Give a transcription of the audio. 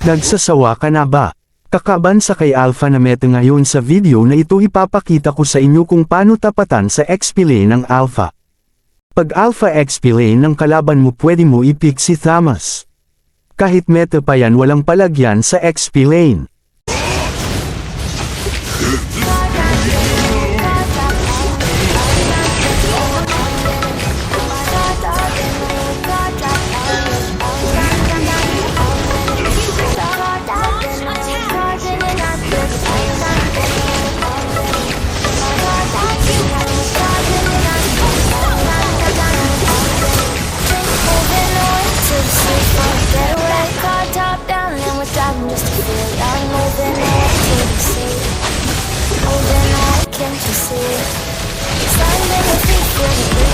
Nagsasawa ka na ba? Kakaban sa kay Alpha na Meta ngayon sa video na ito ipapakita ko sa inyo kung paano tapatan sa XP lane ng Alpha. Pag Alpha XP lane ng kalaban mo pwede mo i-pick si Thamas. Kahit Meta pa yan walang palagyan sa XP lane. Can't you see? Standing with feet